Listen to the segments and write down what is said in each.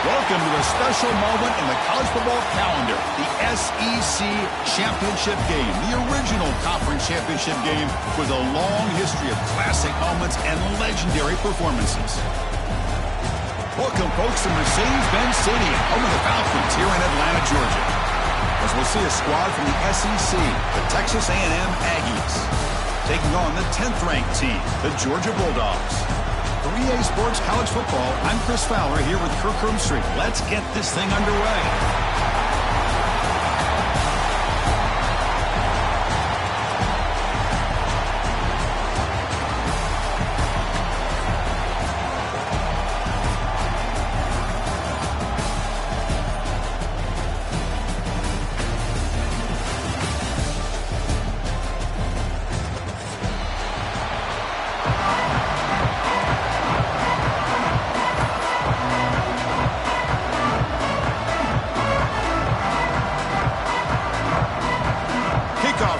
Welcome to a special moment in the college football calendar, the SEC Championship Game, the original conference championship game with a long history of classic moments and legendary performances. Welcome, folks, to Mercedes-Benz Stadium, home of the Falcons here in Atlanta, Georgia. As we'll see a squad from the SEC, the Texas A&M Aggies, taking on the 10th-ranked team, the Georgia Bulldogs. For EA Sports College Football, I'm Chris Fowler here with Kirk Herbstreit. Let's get this thing underway.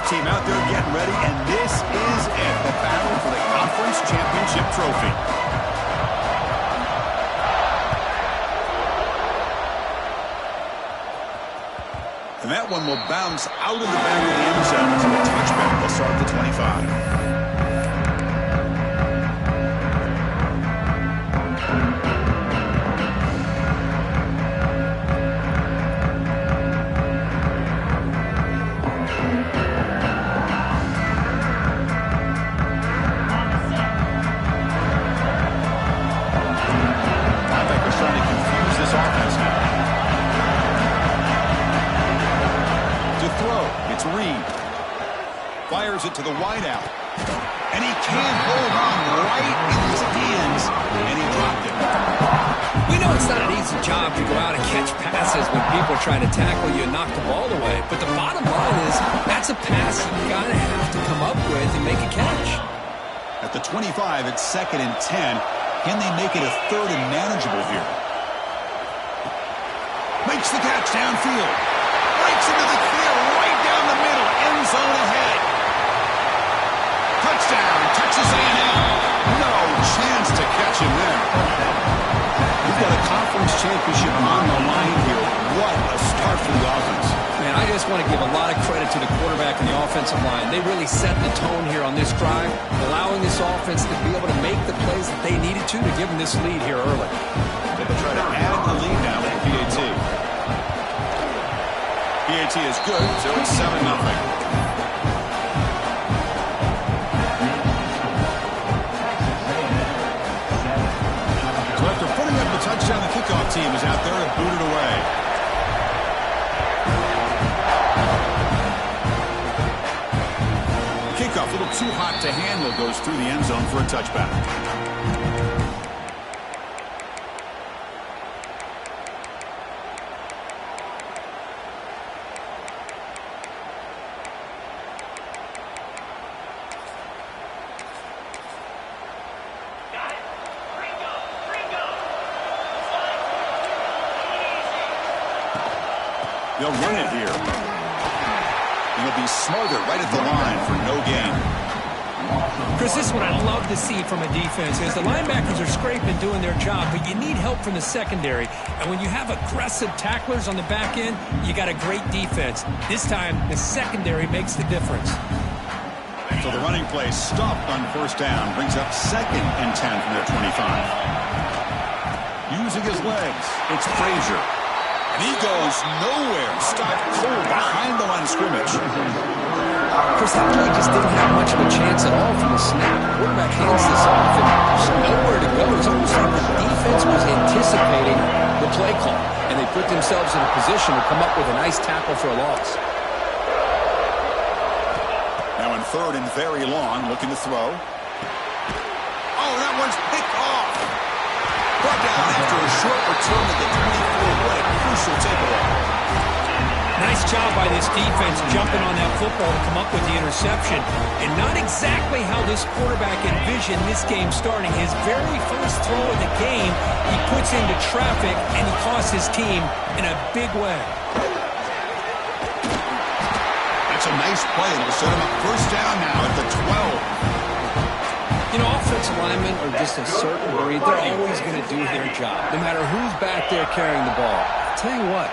Team out there getting ready, and this is it, the battle for the conference championship trophy. And that one will bounce out of the back of the end zone to a touchback. They'll start at the 25. Fires it to the wideout, and he can't hold on right in his hands, and he dropped it. We know it's not an easy job to go out and catch passes when people are trying to tackle you and knock the ball away, but the bottom line is that's a pass you gotta have to come up with and make a catch. At the 25, it's 2nd and 10. Can they make it a 3rd and manageable here? Makes the catch downfield. Breaks into the clear right down the middle. End zone ahead. Touchdown, Texas A&M. No chance to catch him there. We've got a conference championship on the line here. What a start for the offense. Man, I just want to give a lot of credit to the quarterback and the offensive line. They really set the tone here on this drive, allowing this offense to be able to make the plays that they needed to give them this lead here early. They will try to add the lead now for PAT. PAT is good, so it's 7-0. Touchdown, the kickoff team is out there to boot it away. Kickoff, a little too hot to handle, goes through the end zone for a touchback. They'll run it here. And it'll be smothered right at the line for no gain. Chris, this is what I love to see from a defense is the linebackers are scraping, doing their job, but you need help from the secondary. And when you have aggressive tacklers on the back end, you got a great defense. This time, the secondary makes the difference. So the running play stopped on first down, brings up 2nd and 10 from their 25. Using his legs, it's Frazier. And he goes nowhere, stopped cold behind the line of scrimmage. Chris, that play just didn't have much of a chance at all from the snap. The quarterback hands this off, and there's nowhere to go. It's almost like the defense was anticipating the play call, and they put themselves in a position to come up with a nice tackle for a loss. Now in 3rd and very long, looking to throw. Oh, that one's picked off. Brought down after a short return at the 24. What a crucial takeaway. Nice job by this defense jumping on that football to come up with the interception. And not exactly how this quarterback envisioned this game starting. His very first throw of the game, he puts into traffic, and he costs his team in a big way. That's a nice play. It'll set him up first down now at the 12. You know, offensive linemen are just a certain breed. They're always going to do their job, no matter who's back there carrying the ball. I'll tell you what,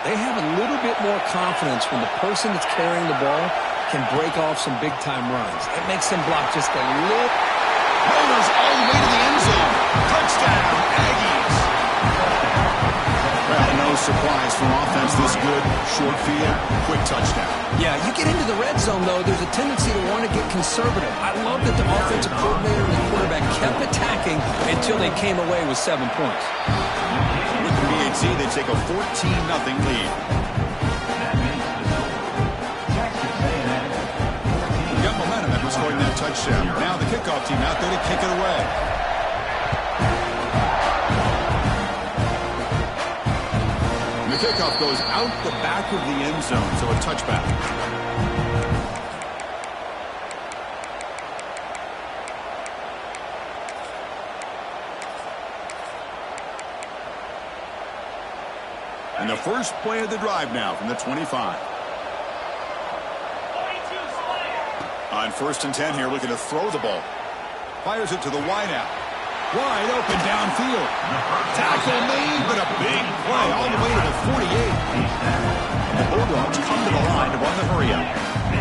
they have a little bit more confidence when the person that's carrying the ball can break off some big-time runs. It makes them block just a little. Holder's all the way to the end zone. Touchdown, Aggies. Well, no surprise from offense this good. Short field, quick touchdown. Yeah, you get into the red zone, though, there's a tendency to want to get conservative. I love that the offensive coordinator and the quarterback kept attacking until they came away with 7 points. With the BHC, they take a 14-0 lead. Got momentum after scoring that touchdown. Now the kickoff team out there to kick it away. And the kickoff goes out the back of the end zone, so a touchback. And the first play of the drive now from the 25. On 1st and 10 here, looking to throw the ball. Fires it to the wideout. Wide open downfield. Tackle made, but a big play all the way to the 48. The Bulldogs come to the line to run the hurry-up.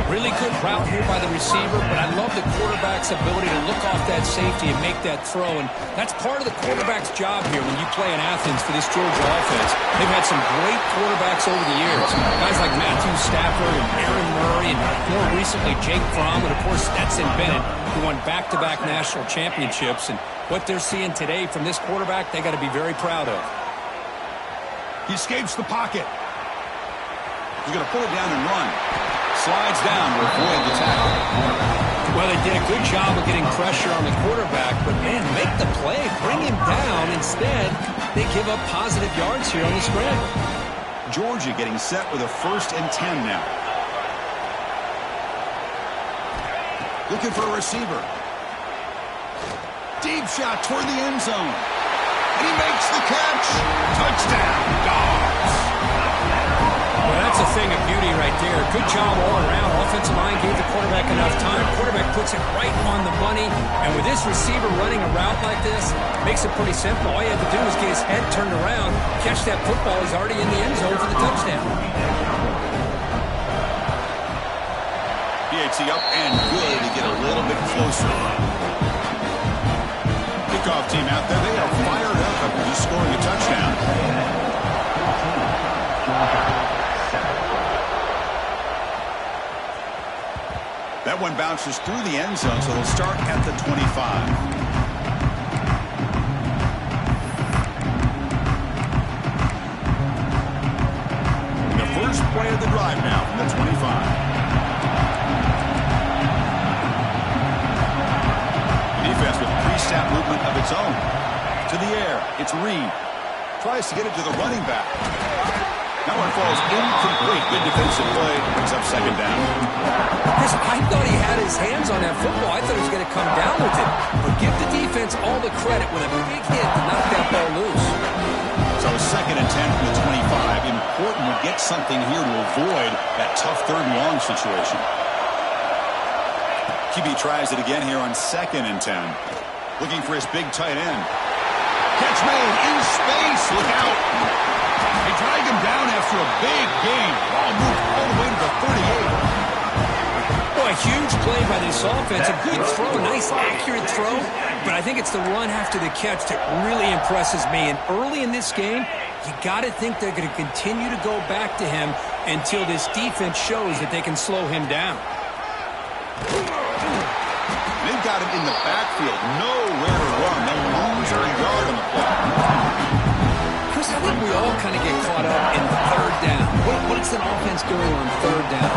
Really good route here by the receiver, but I love the quarterback's ability to look off that safety and make that throw. And that's part of the quarterback's job here when you play in Athens for this Georgia offense. They've had some great quarterbacks over the years. Guys like Matthew Stafford and Aaron Murray, and more recently Jake Fromm, and of course Stetson Bennett, who won back-to-back national championships. And what they're seeing today from this quarterback, they got to be very proud of. He escapes the pocket. He's going to pull it down and run. Slides down to avoid the tackle. Well, they did a good job of getting pressure on the quarterback, but, man, make the play. Bring him down. Instead, they give up positive yards here on the scramble. Georgia getting set with a 1st and 10 now. Looking for a receiver. Deep shot toward the end zone. And he makes the catch. Touchdown, Dogs. Well, that's a thing of beauty right there. Good job all around. Offensive line gave the quarterback enough time. Quarterback puts it right on the money. And with this receiver running a route like this, makes it pretty simple. All you have to do is get his head turned around, catch that football. He's already in the end zone for the touchdown. BHC up and good to get a little bit closer. Kickoff team out there. They are fired up after just scoring a touchdown. That one bounces through the end zone, so they'll start at the 25. The first play of the drive now from the 25. Defense with pre-snap movement of its own. To the air, it's Reed. Tries to get it to the running back. That one falls incomplete. Good defensive play. Brings up 2nd down. Chris, I thought he had his hands on that football. I thought he was going to come down with it. But give the defense all the credit with a big hit to knock that ball loose. So 2nd and 10 from the 25. Important to get something here to avoid that tough 3rd and long situation. QB tries it again here on 2nd and 10. Looking for his big tight end. Catch made in space. Look out. They drag him down after a big gain. Ball moved all the way to the 38. Well, a huge play by this offense. A good throw, a nice accurate throw. But I think it's the run after the catch that really impresses me. And early in this game, you got to think they're going to continue to go back to him until this defense shows that they can slow him down. They've got him in the backfield. Nowhere to run. They'll lose a yard on the play. Chris, I think we all kind of get caught up in 3rd down. What's an offense doing on 3rd down?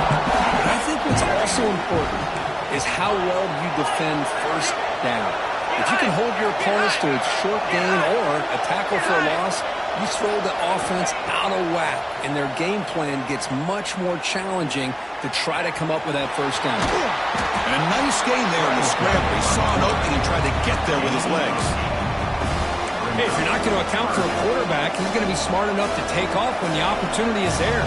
But I think what's also important is how well you defend 1st down. If you can hold your opponents to a short gain or a tackle for a loss, you throw the offense out of whack, and their game plan gets much more challenging to try to come up with that 1st down. And a nice gain there in the scramble. He saw an opening and tried to get there with his legs. Hey, if you're not going to account for a quarterback, he's going to be smart enough to take off when the opportunity is there.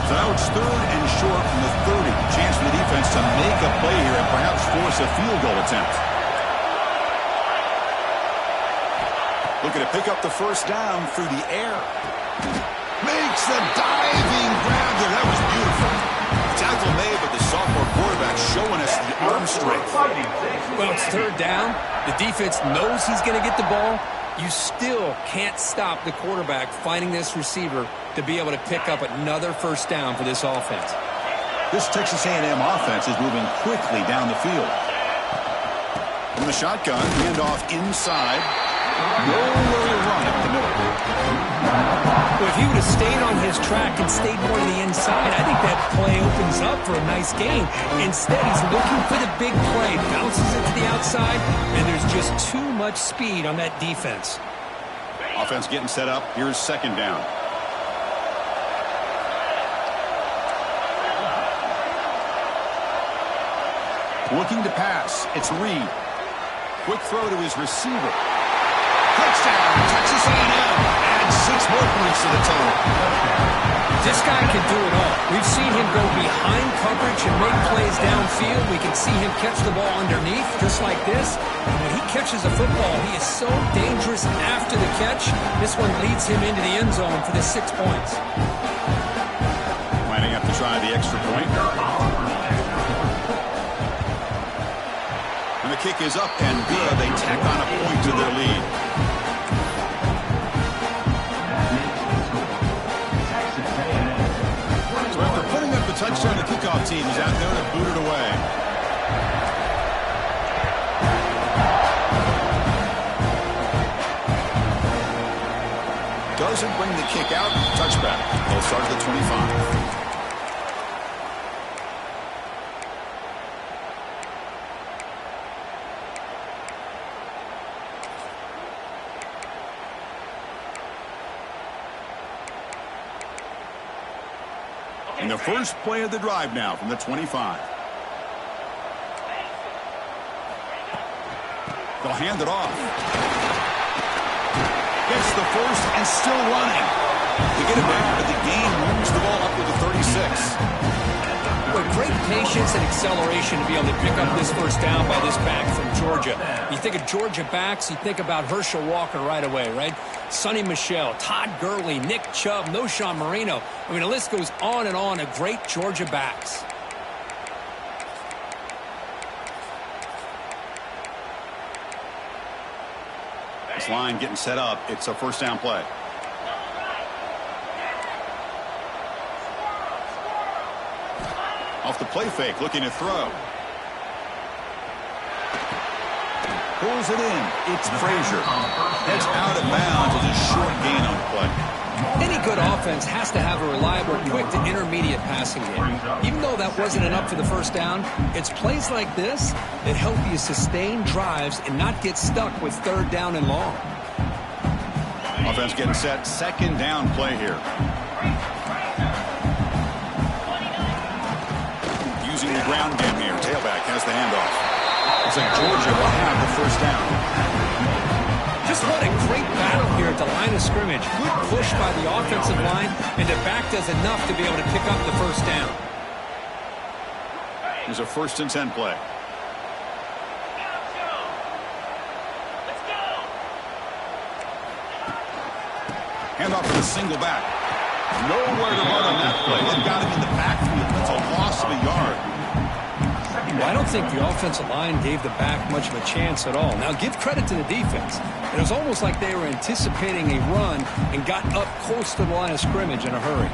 So now it's 3rd and short from the 30. Chance for the defense to make a play here and perhaps force a field goal attempt. Looking to pick up the 1st down through the air. Makes a diving grab there. That was beautiful. Tackle made, but the sophomore quarterback showing us the arm strength. Well, it's 3rd down. The defense knows he's going to get the ball. You still can't stop the quarterback finding this receiver to be able to pick up another 1st down for this offense. This Texas A&M offense is moving quickly down the field. From the shotgun, handoff inside. Nowhere to run up the middle. Well, if he would have stayed on his track and stayed more to the inside, I think that play opens up for a nice gain. Instead, he's looking for the big play, bounces it to the outside, and there's just too much speed on that defense. Offense getting set up. Here's 2nd down. Looking to pass. It's Reed. Quick throw to his receiver. Touchdown, Texas A&M. Adds 6 more points to the total. This guy can do it all. We've seen him go behind coverage and make plays downfield. We can see him catch the ball underneath, just like this. And when he catches a football, he is so dangerous after the catch. This one leads him into the end zone for the 6 points. Might have to try the extra point. And the kick is up and good. They tack on a point to their lead. So after putting up the touchdown, the kickoff team is out there to boot it away. Doesn't bring the kick out. Touchback. They'll start at the 25. And the first play of the drive now from the 25. They'll hand it off. Gets the first and still running. They get it back, but the gain moves the ball up to the 36. With great patience and acceleration to be able to pick up this 1st down by this back from Georgia. You think of Georgia backs, you think about Herschel Walker right away, right? Sonny Michel, Todd Gurley, Nick Chubb, Noshawn Marino. I mean, the list goes on and on of great Georgia backs. This line getting set up. It's a 1st down play. Off the play fake, looking to throw. Pulls it in. It's Frazier. Heads out of bounds with a short gain on the play. Any good offense has to have a reliable, quick to intermediate passing game. Even though that wasn't enough for the 1st down, it's plays like this that help you sustain drives and not get stuck with 3rd down and long. Offense getting set. 2nd down play here. using the ground game here. Tailback has the handoff. Looks like Georgia will have the first down. Just what a great battle here at the line of scrimmage. Good push by the offensive line, and the back does enough to be able to pick up the first down. Here's a 1st and 10 play. Handoff for the single back. Nowhere to run on that play. They've got him in the backfield. That's a loss of a yard. Well, I don't think the offensive line gave the back much of a chance at all. Now, give credit to the defense. It was almost like they were anticipating a run and got up close to the line of scrimmage in a hurry.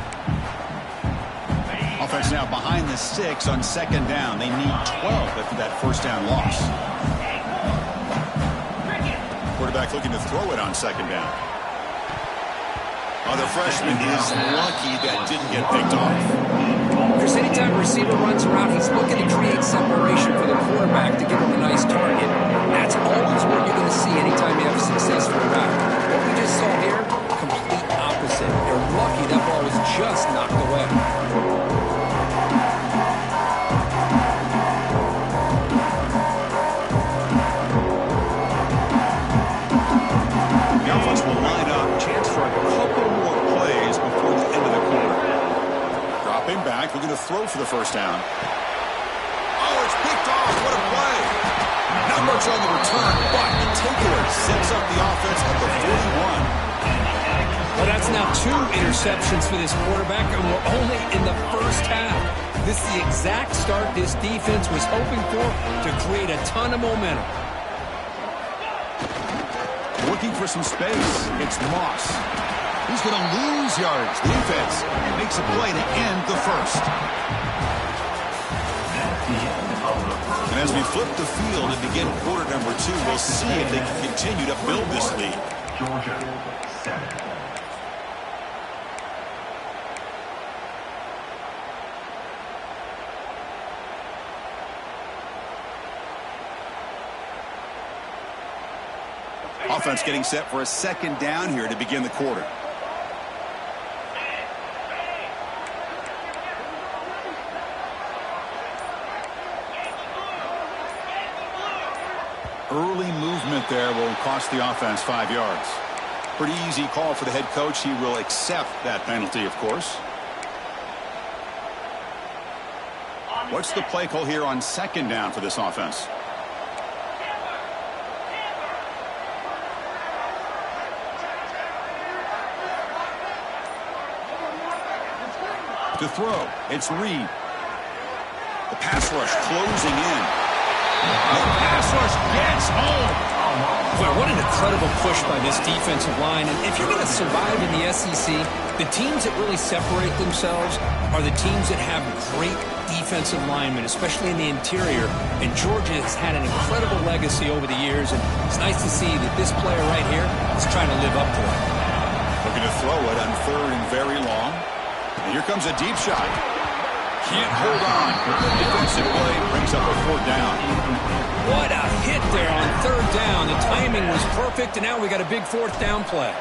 Offense now behind the 6 on 2nd down. They need 12 after that first down loss. Quarterback looking to throw it on 2nd down. Oh, the freshman is lucky that didn't get picked off. Chris, anytime a receiver runs around, he's looking to create separation for the quarterback to give him a nice target. That's always what you're going to see anytime you have a successful route. What we just saw here, complete opposite. They're lucky that ball was just knocked away. The offense will line up. Chance for a couple more plays before the end of the quarter. Dropping back, looking to throw for the first down. Oh, it's picked off. What a play. Not much on the return, but the takeaway sets up the offense at the 41. Well, that's now 2 interceptions for this quarterback, and we're only in the first half. This is the exact start this defense was hoping for to create a ton of momentum. Looking for some space. It's Moss. He's going to lose yards. The defense makes a play to end the first. And as we flip the field and begin quarter number 2, we'll see if they can continue to build this lead. Georgia 7. Offense getting set for a 2nd down here to begin the quarter. Early movement there will cost the offense 5 yards. Pretty easy call for the head coach. He will accept that penalty, of course. What's the play call here on 2nd down for this offense? To throw, it's Reed. The pass rush closing in. The pass rush gets home. Boy, what an incredible push by this defensive line. And if you're going to survive in the SEC, the teams that really separate themselves are the teams that have great defensive linemen, especially in the interior. And Georgia has had an incredible legacy over the years, and it's nice to see that this player right here is trying to live up to that. Looking to throw it on 3rd and very long. And here comes a deep shot. Can't hold on. Defensive play brings up a 4th down. What a hit there on 3rd down. The timing was perfect, and now we got a big 4th down play.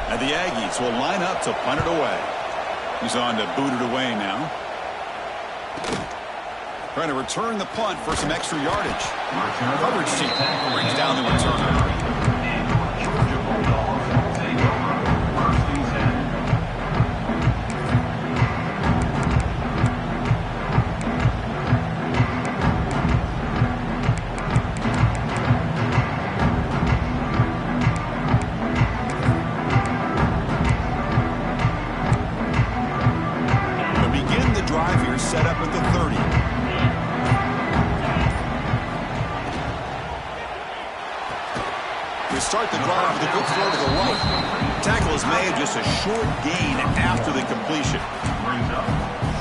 And the Aggies will line up to punt it away. He's on to boot it away now. Trying to return the punt for some extra yardage. Coverage team brings down the return. Set up at the 30. We start the drive with a good throw to the right. Tackle is made, just a short gain after the completion.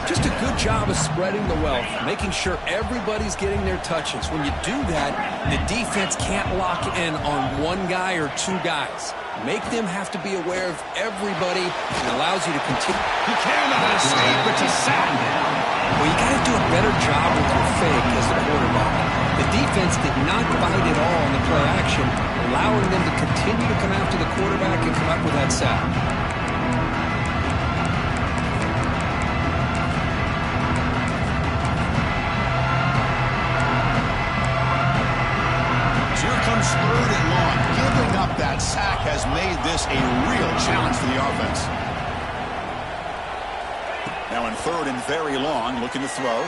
Just a good job of spreading the wealth, making sure everybody's getting their touches. When you do that, the defense can't lock in on one guy or 2 guys. Make them have to be aware of everybody. It allows you to continue. He cannot escape, but he's sacked. Well, you got to do a better job with your fake as the quarterback. The defense did not bite at all on the play action, allowing them to continue to come after the quarterback and come up with that sack. that sack has made this a real challenge for the offense. Now in third and very long, looking to throw.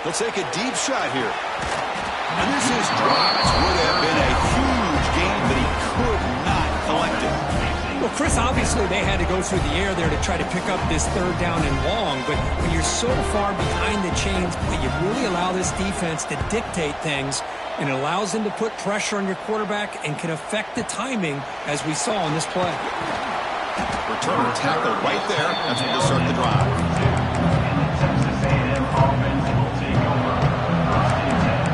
He'll take a deep shot here. And this is dropped. Would have been a huge gain, but he could not collect it. Well, Chris, obviously they had to go through the air there to try to pick up this third down and long, but when you're so far behind the chains, you really allow this defense to dictate things, and it allows them to put pressure on your quarterback and can affect the timing, as we saw in this play. Return tackle right there. That's when they'll start the drive. Texas A&M offense will take over first and 10.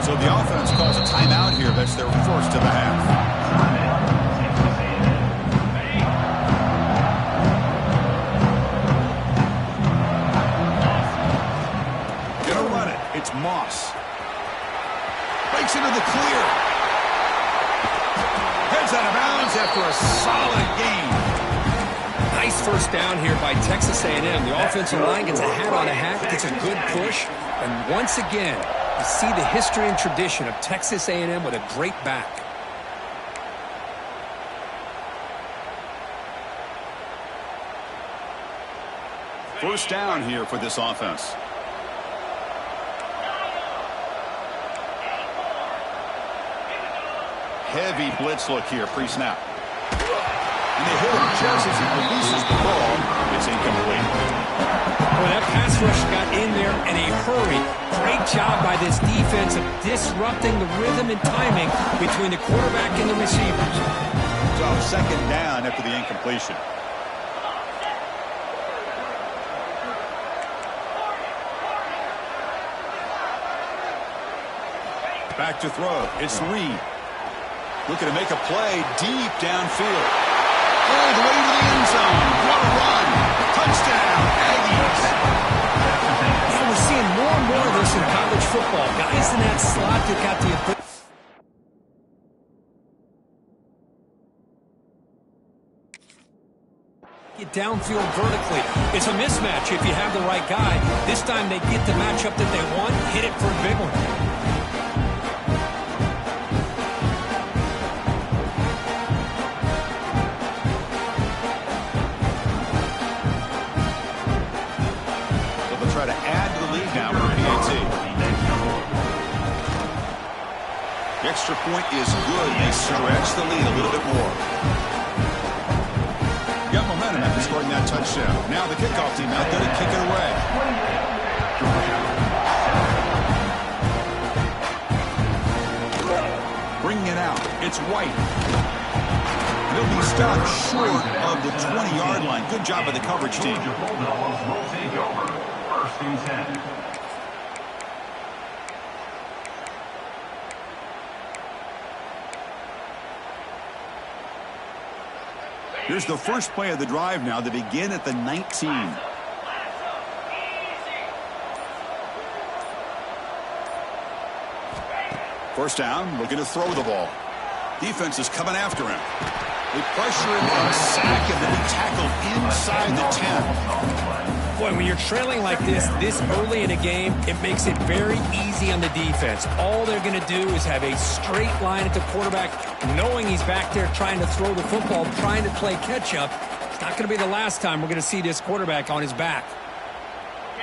So the offense calls a timeout here. That's their first of the half. It's Moss. Breaks into the clear. Heads out of bounds after a solid gain. Nice first down here by Texas A&M. The offensive line gets a hat on a hat, gets a good push, and once again, you see the history and tradition of Texas A&M with a great back. First down here for this offense. Heavy blitz look here, pre-snap. And they hit him just as he releases the ball. It's incomplete. Well, that pass rush got in there in a hurry. Great job by this defense of disrupting the rhythm and timing between the quarterback and the receivers. So second down after the incompletion. Back to throw. It's Reed. Looking to make a play deep downfield. All the way to the end zone. What a run. Touchdown, Aggies. Yeah, we're seeing more and more of this in college football. Guys in that slot that got the ability. Get downfield vertically. It's a mismatch if you have the right guy. This time they get the matchup that they want. Hit it for a big one. Try to add to the lead now for PAT. The extra point is good. They stretch the lead a little bit more. Got momentum after scoring that touchdown. Now the kickoff team out there to kick it away. Bringing it out. It's White. He'll be stopped short of the 20-yard line. Good job by the coverage team. Here's the first play of the drive now. They begin at the 19. First down, looking to throw the ball. Defense is coming after him. They pressure him and sack him, and he tackled inside the 10. Boy, when you're trailing like this early in a game, it makes it very easy on the defense. All they're going to do is have a straight line at the quarterback, knowing he's back there trying to throw the football, trying to play catch-up. It's not going to be the last time we're going to see this quarterback on his back.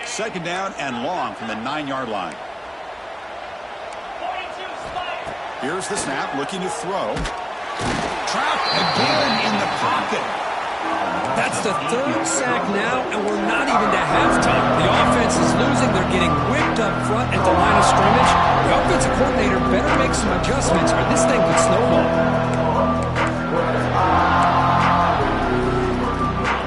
Second down and long from the 9-yard line. Here's the snap, looking to throw. Trapped again in the pocket. That's the third sack now, and we're not even to halftime. The offense is losing. They're getting whipped up front at the line of scrimmage. The offensive coordinator better make some adjustments, or this thing could snowball.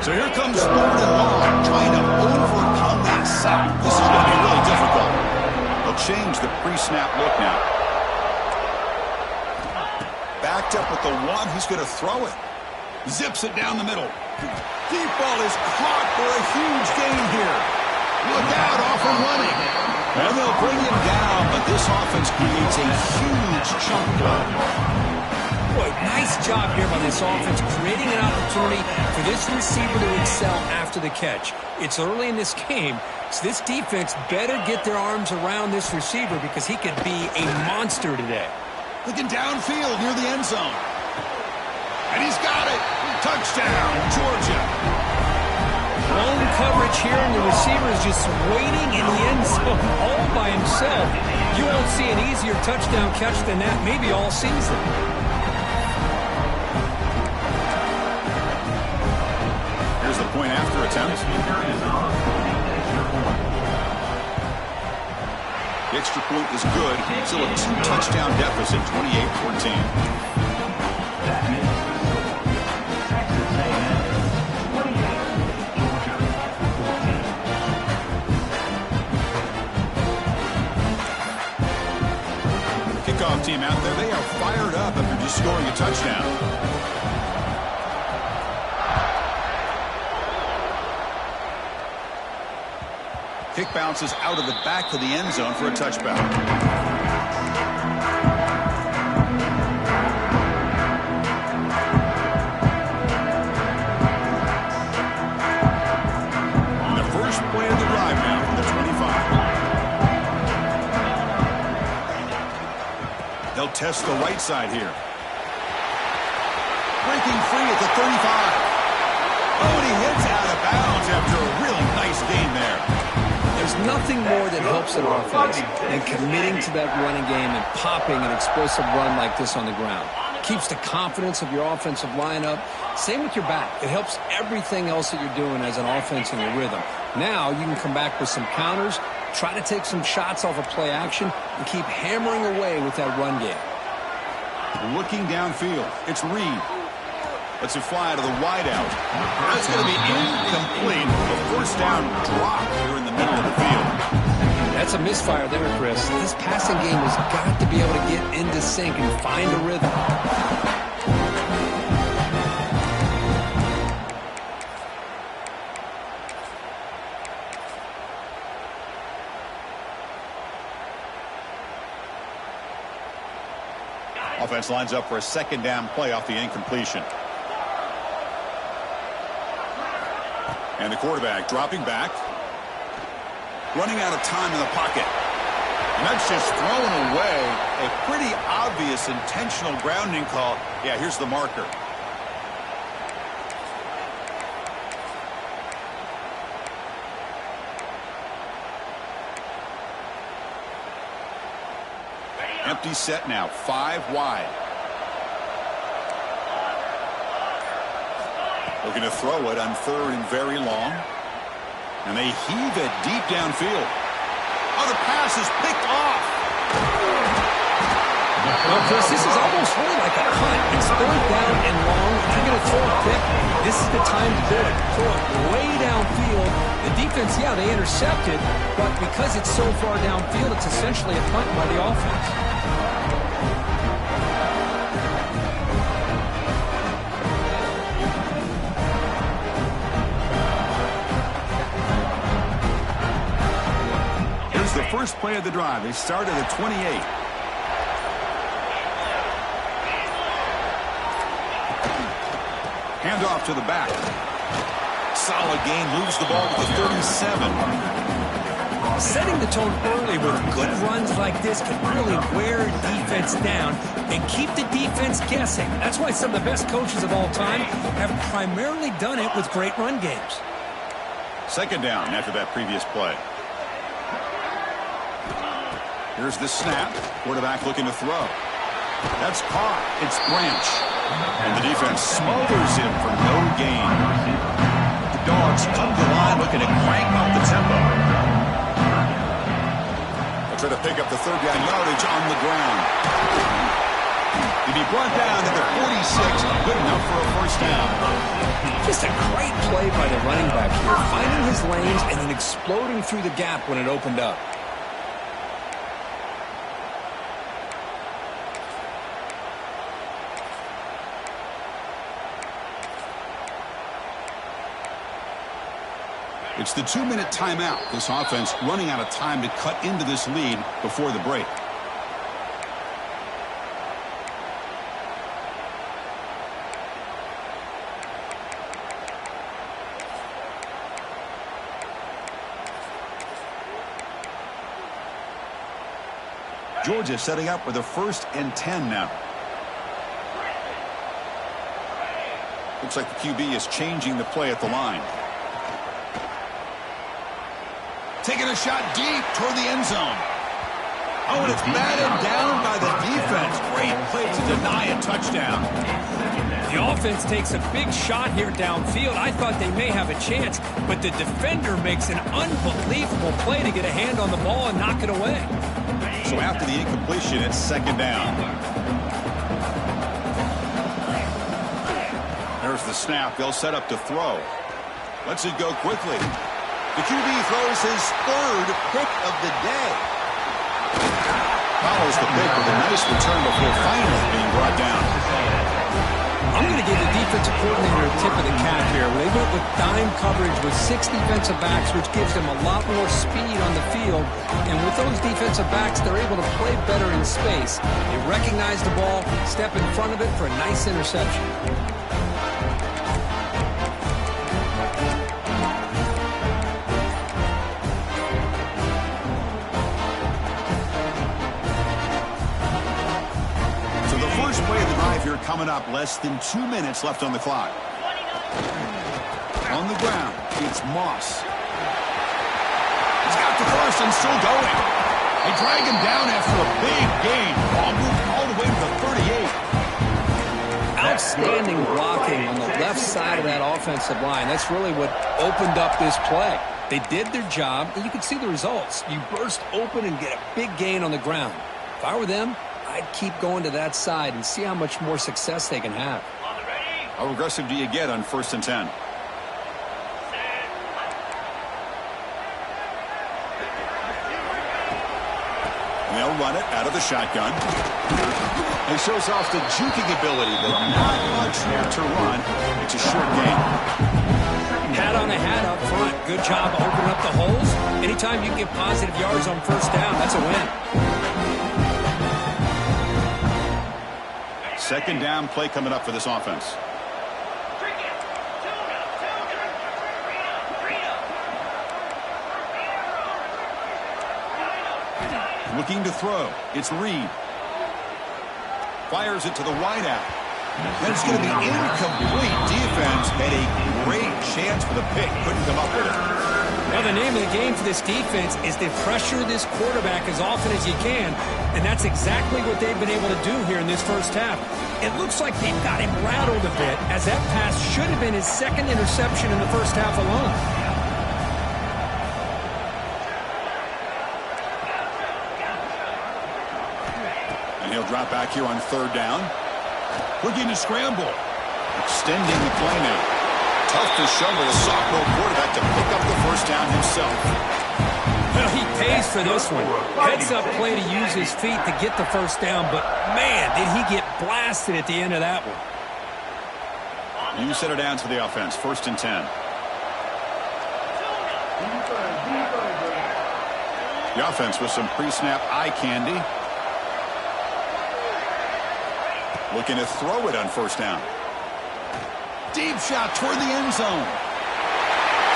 So here comes third and long, trying to overcome that sack. This is going to be really difficult. They'll change the pre-snap look now. Backed up with the one, he's going to throw it. Zips it down the middle. Deep ball is caught for a huge gain here. Look out, off and running. And they'll bring him down, but this offense creates a huge chunk play. Boy, nice job here by this offense, creating an opportunity for this receiver to excel after the catch. It's early in this game, so this defense better get their arms around this receiver because he could be a monster today. Looking downfield near the end zone. And he's got it. Touchdown, Georgia. Blown coverage here, and the receiver is just waiting in the end zone all by himself. You won't see an easier touchdown catch than that maybe all season. Here's the point after attempt. The extra point is good. Still a 2-touchdown deficit, 28-14. Kickoff team out there, they are fired up after just scoring a touchdown. Kick bounces out of the back of the end zone for a touchback. The first play of the drive now from the 25. They'll test the right side here. Breaking free at the 35. Oh, and he hits out of bounds after a really nice gain there. There's nothing more that helps an offense than committing to that running game and popping an explosive run like this on the ground. Keeps the confidence of your offensive lineup. Same with your back. It helps everything else that you're doing as an offense in your rhythm. Now you can come back with some counters, try to take some shots off of play action, and keep hammering away with that run game. Looking downfield, it's Reed. Lets it fly out of the wideout. That's going to be incomplete. A first down drop here in the middle of the field. That's a misfire there, Chris. This passing game has got to be able to get into sync and find a rhythm. Offense lines up for a second down play off the incompletion. And the quarterback dropping back. Running out of time in the pocket. And that's just thrown away. A pretty obvious intentional grounding call. Yeah, here's the marker. Empty set now, 5 wide. Looking to throw it on 3rd and very long. And they heave it deep downfield. Oh, the pass is picked off. Well, Chris, this is almost really like a punt. It's 3rd down and long. If you're going to throw a pick, this is the time to do it. Throw it way downfield. The defense, yeah, they intercepted, but because it's so far downfield, it's essentially a punt by the offense. The first play of the drive. They start at the 28. Hand off to the back. Solid gain, moves the ball to the 37. Setting the tone early with good runs like this can really wear defense down and keep the defense guessing. That's why some of the best coaches of all time have primarily done it with great run games. Second down after that previous play. Here's the snap. Quarterback looking to throw. That's caught. It's Branch. And the defense smothers him for no gain. The Dogs come to the line looking to crank up the tempo. They'll try to pick up the 3rd down yardage on the ground. He'll be brought down at the 46. Good enough for a first down. Just a great play by the running back here. Finding his lanes and then exploding through the gap when it opened up. It's the 2-minute timeout. This offense running out of time to cut into this lead before the break. Georgia setting up with a 1st and 10 now. Looks like the QB is changing the play at the line. Taking a shot deep toward the end zone. Oh, and it's batted down by the defense. Great play to deny a touchdown. The offense takes a big shot here downfield. I thought they may have a chance, but the defender makes an unbelievable play to get a hand on the ball and knock it away. So after the incompletion, it's 2nd down. There's the snap. They'll set up to throw. Lets it go quickly. The QB throws his 3rd pick of the day. Follows the pick with a nice return before finally being brought down. I'm going to give the defensive coordinator a tip of the cap here. They went with dime coverage with 6 defensive backs, which gives them a lot more speed on the field. And with those defensive backs, they're able to play better in space. They recognize the ball, step in front of it for a nice interception. Coming up, less than 2 minutes left on the clock. On the ground, it's Moss. He's got the first and still going. They drag him down after a big gain. Ball moved all the way to the 38. Outstanding blocking on the left side of that offensive line. That's really what opened up this play. They did their job, and you can see the results. You burst open and get a big gain on the ground. If I were them, I'd keep going to that side and see how much more success they can have. How aggressive do you get on 1st and 10? They'll run it out of the shotgun. He shows off the juking ability, but not much there to run. It's a short game. Hat on a hat up front. Good job opening up the holes. Anytime you can get positive yards on 1st down, that's a win. 2nd down play coming up for this offense. Looking to throw. It's Reed. Fires it to the wideout. And it's going to be incomplete. Defense had a great chance for the pick. Couldn't come up with it. Well, the name of the game for this defense is to pressure this quarterback as often as you can, and that's exactly what they've been able to do here in this 1st half. It looks like they've got him rattled a bit, as that pass should have been his 2nd interception in the 1st half alone. And he'll drop back here on 3rd down. Looking to scramble. Extending the play now. Tough to shovel a sophomore quarterback to pick up the 1st down himself. Well, he pays for this one. Heads-up play to use his feet to get the 1st down, but, man, did he get blasted at the end of that one. You set it down to the offense. 1st and 10. The offense with some pre-snap eye candy. Looking to throw it on 1st down. Deep shot toward the end zone.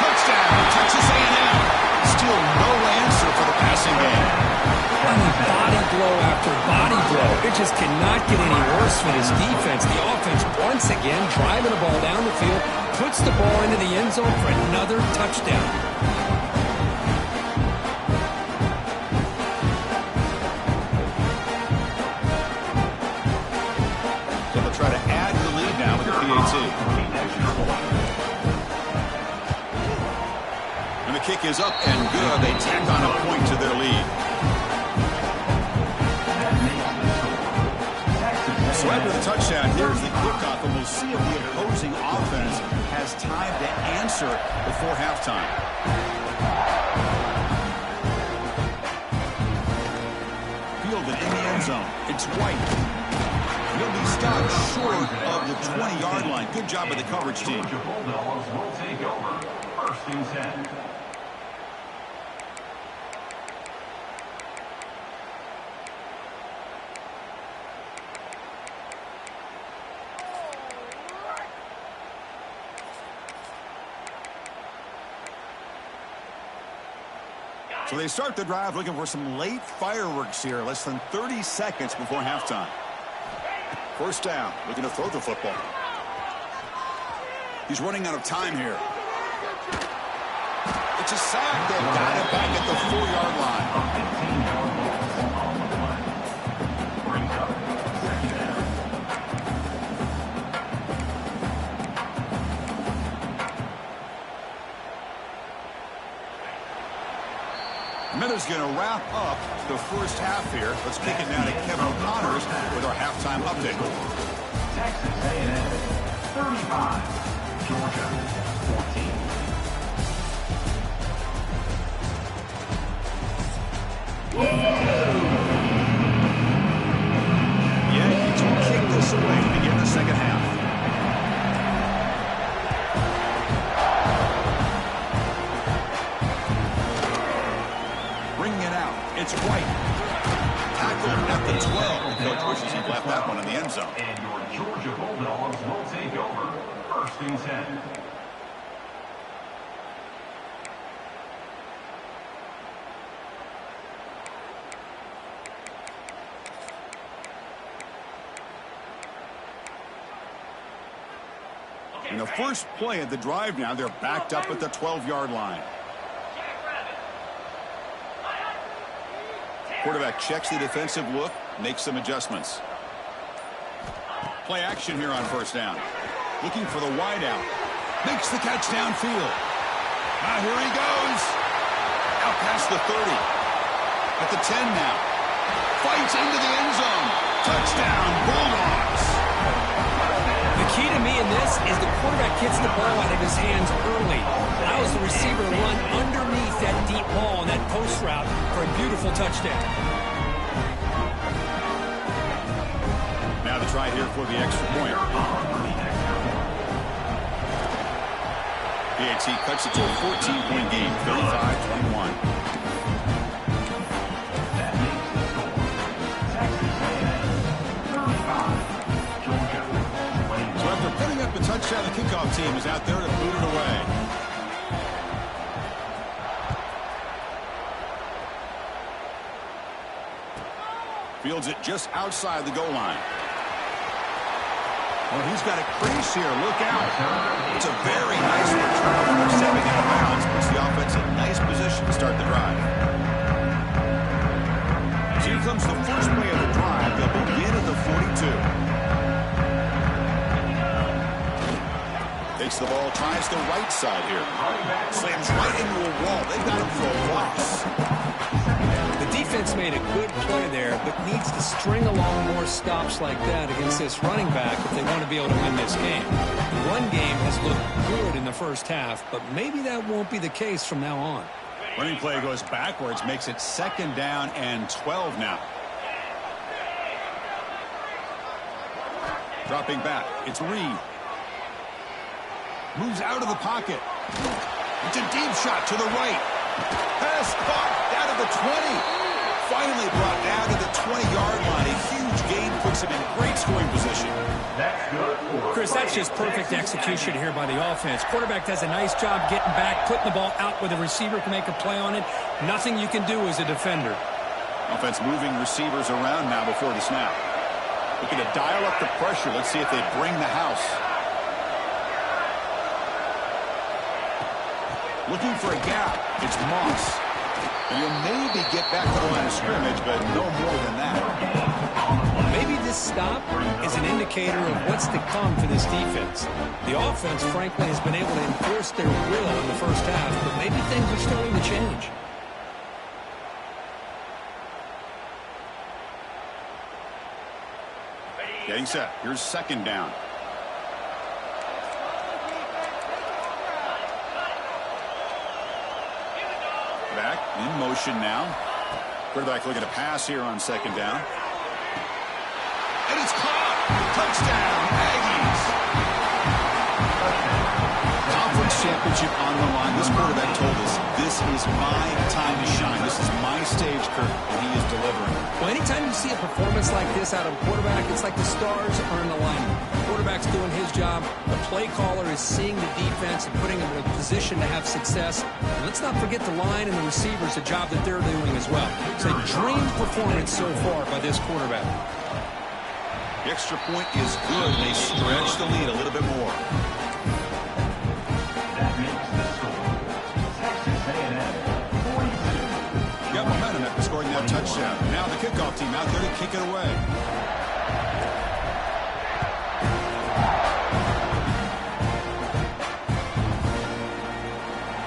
Touchdown, Texas A&M. Still no answer for the passing game. I mean, body blow after body blow. It just cannot get any worse for this defense. The offense, once again, driving the ball down the field, puts the ball into the end zone for another touchdown. So they'll try to add the lead now with the PAT. And the kick is up and good. They tack on a point to their lead. So after the touchdown, here's the kickoff, and we'll see if the opposing offense has time to answer before halftime. Fielded in the end zone. It's White. He'll be stopped short of the 20-yard line. Good job by the coverage team. Georgia Bulldogs will take over 1st and 10. So they start the drive looking for some late fireworks here, less than 30 seconds before halftime. First down, looking to throw the football. He's running out of time here. It's a sack. They've got it back at the 4-yard line. Miller's going to wrap up the first half here. Let's kick it now to Kevin O'Connors with our halftime update. Texas A&M 35, Georgia 14. Yankees will kick this away to begin the second half. Bringing it out. It's White. Tackled at the 12. The coach wishes he'd left that one in the end zone. And your Georgia Bulldogs will take over. 1st and 10. In the first play of the drive now, they're backed up at the 12-yard line. Quarterback checks the defensive look, makes some adjustments. Play action here on first down. Looking for the wide out. Makes the catch downfield. Here he goes. Out past the 30. At the 10 now. Fights into the end zone. Touchdown, Bulldogs. The key to me in this is the quarterback gets the ball out of his hands early. Allows the receiver to run underneath that deep ball on that post route for a beautiful touchdown. Now to try here for the extra point. PAT cuts it to a 14-point game, 35-21. That makes the score. Texas A&M 35, Georgia 20. So after putting up a touchdown, the kickoff team is out there to boot it away. Fields it just outside the goal line. Well, he's got a crease here. Look out. It's a very nice return from stepping out of bounds. Puts the offense in nice position to start the drive. So here comes the first play of the drive. They'll begin at the 42. Takes the ball, tries the right side here. Slams right into a wall. They've got him for a loss. The defense made a good play there, but needs to string along more stops like that against this running back if they want to be able to win this game. The run game has looked good in the first half, but maybe that won't be the case from now on. Running play goes backwards, makes it 2nd down and 12 now. Dropping back, it's Reed. Moves out of the pocket. It's a deep shot to the right. Pass caught down to the 20. Finally brought down to the 20-yard line. A huge gain puts him in great scoring position. That's good. Chris, that's just perfect execution here by the offense. Quarterback does a nice job getting back, putting the ball out where the receiver can make a play on it. Nothing you can do as a defender. Offense moving receivers around now before the snap. Looking to dial up the pressure. Let's see if they bring the house. Looking for a gap. It's Moss. And he'll maybe get back to the line of scrimmage, but no more than that. Maybe this stop is an indicator of what's to come for this defense. The offense, frankly, has been able to enforce their will in the first half, but maybe things are starting to change. Getting set. Here's 2nd down. Back in motion now. Quarterback looking to pass here on 2nd down. And it's caught. Touchdown, Aggies. Conference championship on the line. This quarterback told us, this is my time to shine. This is my stage, Kirk, and he is delivering. Well, anytime you see a performance like this out of a quarterback, it's like the stars are in alignment. The quarterback's doing his job. The play caller is seeing the defense and putting them in a position to have success. And let's not forget the line and the receivers, the job that they're doing as well. It's a dream performance so far by this quarterback. The extra point is good. They stretch the lead a little bit more. That makes the score. Texas A&M 42. Got momentum after scoring that touchdown. Now the kickoff team out there to kick it away.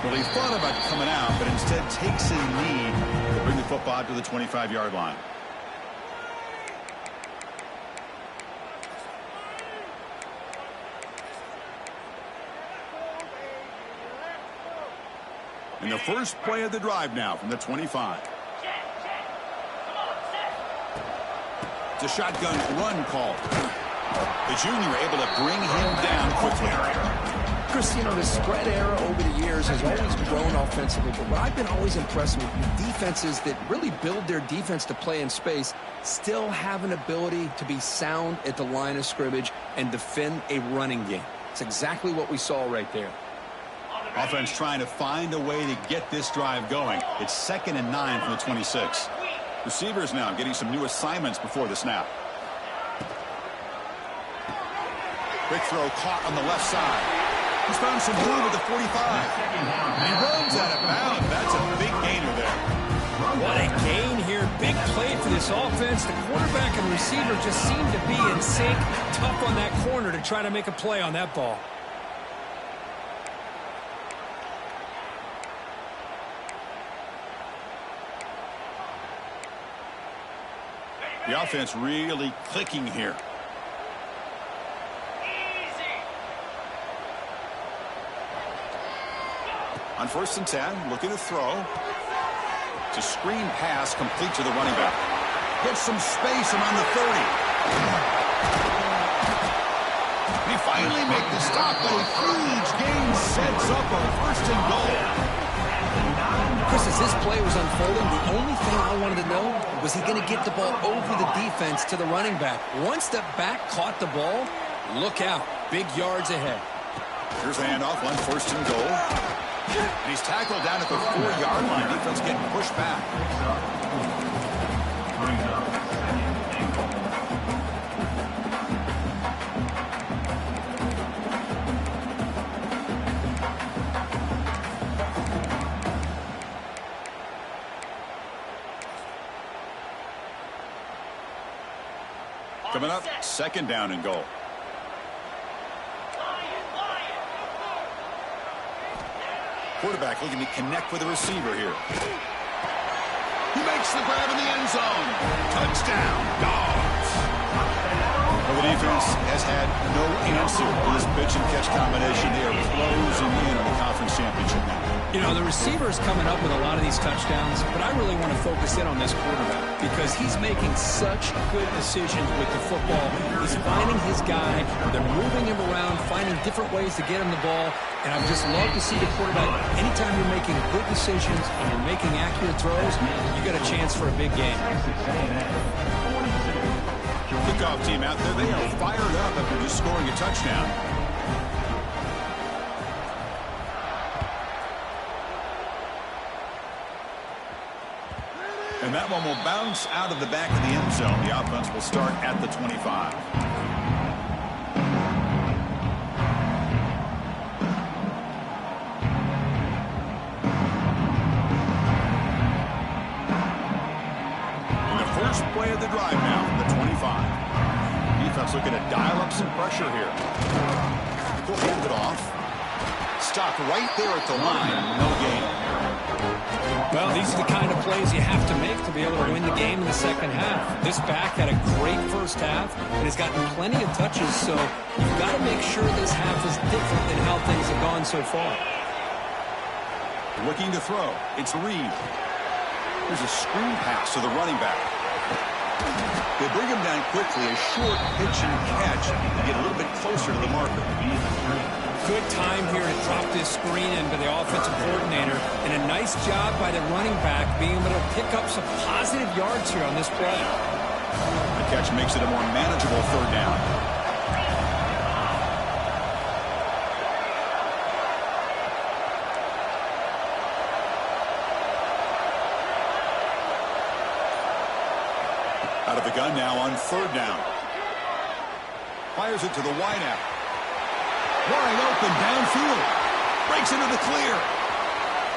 Well, he thought about coming out, but instead takes his knee to bring the football out to the 25-yard line. And the first play of the drive now from the 25. It's a shotgun run call. The junior able to bring him down quickly. Chris, you know, the spread era over the years has always grown offensively, but what I've been always impressed with defenses that really build their defense to play in space still have an ability to be sound at the line of scrimmage and defend a running game. It's exactly what we saw right there. Offense trying to find a way to get this drive going. It's 2nd and 9 from the 26. Receivers now getting some new assignments before the snap. Quick throw caught on the left side. He's found some room at the 45. And he runs out of bounds. That's a big gainer there. What a gain here. Big play for this offense. The quarterback and receiver just seem to be in sync. Tough on that corner to try to make a play on that ball. The offense really clicking here. On 1st and 10, looking to throw. It's a screen pass complete to the running back. Gets some space around the 30. They finally make the stop, but a huge gain sets up a 1st and goal. Chris, as this play was unfolding, the only thing I wanted to know was he going to get the ball over the defense to the running back. Once the back caught the ball, look out. Big yards ahead. Here's the handoff on 1st and goal. And he's tackled down at the 4-yard line. Defense getting pushed back. Brings up 2nd and goal. Coming up, 2nd down and goal. Quarterback looking to connect with the receiver here. He makes the grab in the end zone. Touchdown, Dogs. Well, the defense has had no answer to this pitch and catch combination. They are closing in on the conference championship now. You know, the receiver's coming up with a lot of these touchdowns, but I really want to focus in on this quarterback because he's making such good decisions with the football. He's finding his guy. They're moving him around, finding different ways to get him the ball, and I just love to see the quarterback. Anytime you're making good decisions and you're making accurate throws, you got a chance for a big game. Texas A&M 42. Kickoff team out there. They are fired up after just scoring a touchdown. And that one will bounce out of the back of the end zone. The offense will start at the 25. And the first play of the drive now from the 25. Defense looking to dial up some pressure here. He'll hand it off. Stopped right there at the line. No gain. Well, these are the kind of plays you have to make to be able to win the game in the second half. This back had a great first half and has gotten plenty of touches, so you've got to make sure this half is different than how things have gone so far. Looking to throw. It's Reed. There's a screen pass to the running back. They bring him down quickly, a short pitch and catch to get a little bit closer to the marker. Good time here to drop this screen in by the offensive coordinator, and a nice job by the running back being able to pick up some positive yards here on this play. The catch makes it a more manageable 3rd down. gun now on 3rd down. Fires it to the wideout. Wide open downfield. Breaks into the clear.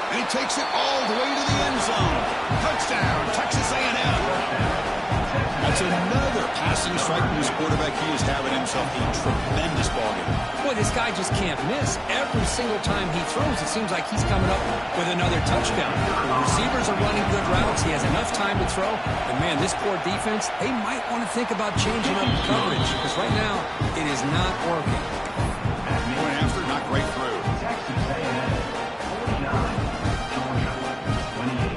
And he takes it all the way to the end zone. Touchdown, Texas A&M. That's another passing strike from his quarterback. He is having himself a tremendous ballgame. Boy, this guy just can't miss. Every single time he throws, it seems like he's coming up with another touchdown. The receivers are running good routes. He has enough time to throw. And, man, this poor defense, they might want to think about changing up coverage because right now it is not working. Going after, not great through. Texas A&M 49, Georgia 28.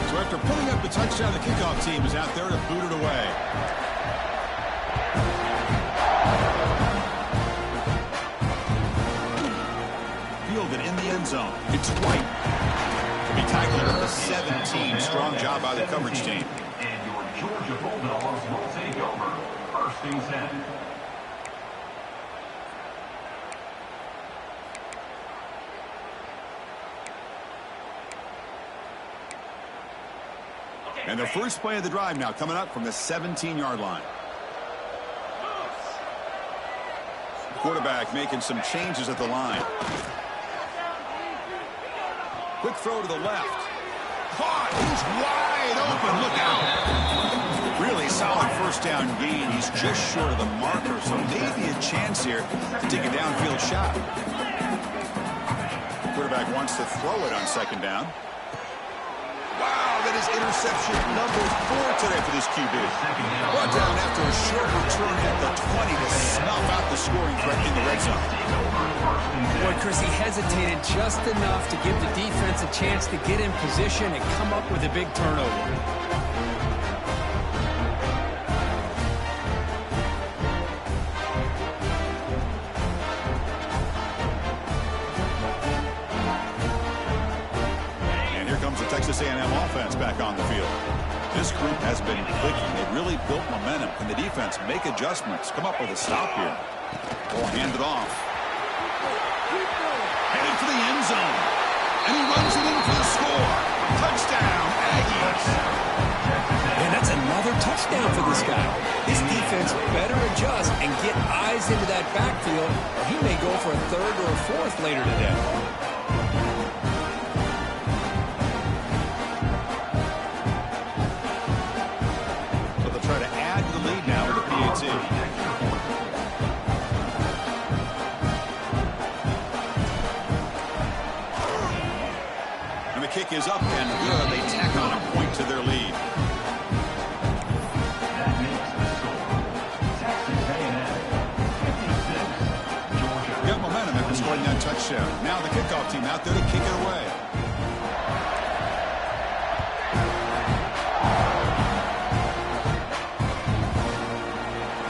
So after pulling up the touchdown, the kickoff team is out there to boot it away. Fielded in the end zone. It's White. To be tackled at the 17. Strong job by the coverage team. And your Georgia Bulldogs will take over 1st and 10. And the first play of the drive now coming up from the 17-yard line. Quarterback making some changes at the line. Quick throw to the left. Caught. He's wide open. Look out. Really solid 1st down gain. He's just short of the marker, so maybe a chance here to take a downfield shot. Quarterback wants to throw it on 2nd down. Wow, that is interception number 4 today for this QB. Brought down after a short return at the 20 to snuff out the scoring threat in the red zone. Boy, Chris, he hesitated just enough to give the defense a chance to get in position and come up with a big turnover. Texas A&M offense back on the field. This group has been clicking. They've really built momentum. Can the defense make adjustments? Come up with a stop here. Ball handed off. Headed for the end zone. And he runs it in for the score. Touchdown, Aggies. And that's another touchdown for this guy. This defense better adjust and get eyes into that backfield, or he may go for a 3rd or a 4th later today. And the kick is up and good. They tack on a point to their lead. That makes the score. Texas A&M 56, Georgia. Got momentum after scoring that touchdown. Now the kickoff team out there to kick it away.